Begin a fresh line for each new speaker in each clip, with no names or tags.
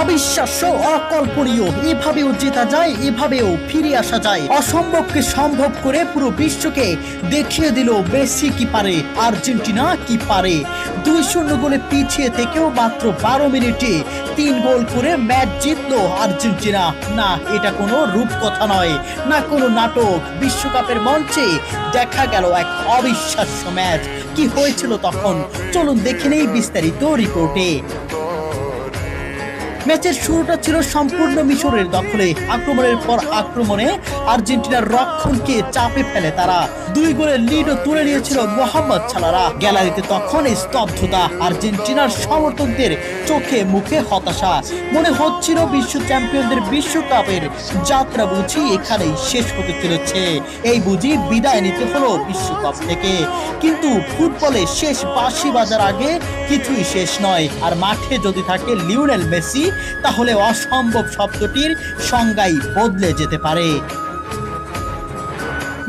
অবিশ্বাস্য, অকল্পনীয়, এভাবেও জেতা যায়, এভাবেও ফিরে আসা যায়। অসম্ভবকে সম্ভব করে পুরো বিশ্বকে দেখিয়ে দিল মেসি কি পারে, আর্জেন্টিনা কি পারে। 2-0 গোলে পিছিয়ে থেকেও মাত্র 12 মিনিটে 3 গোল করে ম্যাচ জিতলো আর্জেন্টিনা। না, এটা কোনো রূপকথা নয়, না কোনো নাটক। বিশ্বকাপের মঞ্চে দেখা গেল এক অবিশ্বাস্য ম্যাচ। কি হয়েছিল তখন, চলুন দেখে নেই বিস্তারিত রিপোর্টে। ম্যাচের শুরুটা ছিল সম্পূর্ণ মিশরের দখলে। আক্রমণের পর আক্রমণে আর্জেন্টিনার রক্ষণকে চাপে ফেলে তারা। 2 গোলের লিডও তুলে নিয়েছিল মোহাম্মদ সালারা। গ্যালারিতে তখন স্তব্ধতা, আর্জেন্টিনার সমর্থকদের চোখে মুখে হতাশা। মনে হচ্ছিল বিশ্ব চ্যাম্পিয়নদের বিশ্বকাপের যাত্রা বুঝি এখানেই শেষ হতে চলেছে। এই বুঝি বিদায় নিতে হলো বিশ্বকাপ থেকে। কিন্তু ফুটবলে শেষ বাঁশি বাজার আগে কিছুই শেষ নয়। আর মাঠে যদি থাকে লিওনেল মেসি, তাহলে অসম্ভব শব্দটির সংজ্ঞাই বদলে যেতে পারে।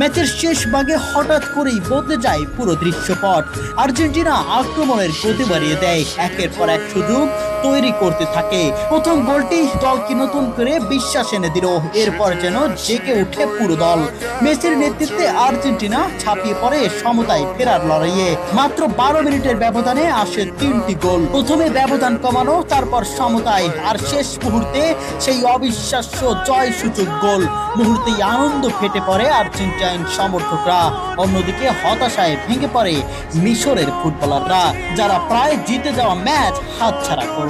ম্যাচের শেষ ভাগে হঠাৎ করেই বদলে যায় পুরো দৃশ্যপট। আর্জেন্টিনা আক্রমণের গতি বাড়িয়ে দেয়, একের পর এক সুযোগ তৈরি করতে থাকে। প্রথম গোলটি দলকে নতুন করে বিশ্বাস এনে দিল। এরপর যেন জেগে উঠে পুরো দল। মেসির নেতৃত্বে আর্জেন্টিনা ছাপিয়ে পড়ে সমতায় ফেরার লড়াইয়ে। মাত্র 12 মিনিটের ব্যবধানে আসে 3টি গোল। প্রথমে ব্যবধান কমানো, তারপর সমতায়, আর শেষ মুহূর্তে সেই অবিশ্বাস্য জয় সূচক গোল। মুহূর্তেই আনন্দ ফেটে পড়ে আর্জেন্টিনার সমর্থকরা। অন্যদিকে হতাশায় ভেঙে পড়ে মিশরের ফুটবলাররা, যারা প্রায় জিতে যাওয়া ম্যাচ হাতছাড়া করলো।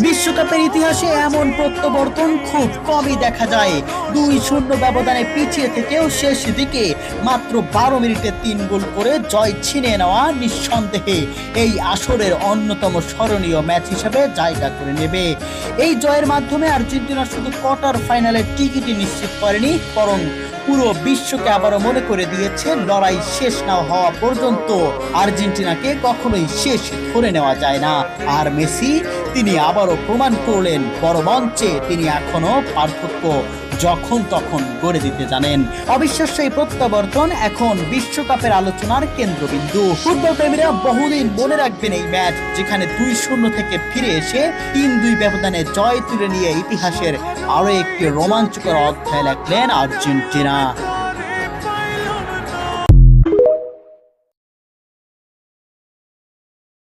বিশ্বকাপের ইতিহাসে এমন প্রত্যাবর্তন খুব কমই দেখা যায়। 2-0 ব্যবধানে পিছিয়ে থেকেও শেষ দিকে মাত্র 12 মিনিটে 3 গোল করে জয় ছিনিয়ে নেওয়া নিঃসন্দেহে এই আসরের অন্যতম স্মরণীয় ম্যাচ হিসেবে জায়গা করে নেবে। এই জয়ের মাধ্যমে আর্জেন্টিনা শুধু কোয়ার্টার ফাইনালের টিকিটই নিশ্চিত করেনি, বরং পুরো বিশ্বকে আবারও মনে করে দিয়েছে লড়াই শেষ না হওয়া পর্যন্ত আর্জেন্টিনাকে কখনোই শেষ ধরে নেওয়া যায় না। আর মেসি, তিনি আবারও প্রমাণ করলেন বড় মঞ্চে তিনি এখনো পার্থক্য যখন তখন গড়ে দিতে জানেন। অবিশ্বাস্য এই প্রত্যাবর্তন এখন বিশ্বকাপের আলোচনার কেন্দ্রবিন্দু। ফুটবল প্রেমীরা বহুদিন মনে রাখবেন এই ম্যাচ, যেখানে 2-0 থেকে ফিরে এসে 3-2 ব্যবধানে জয় তুলে নিয়ে ইতিহাসের আরো একটি রোমাঞ্চকর অধ্যায় লেখলেন আর্জেন্টিনা।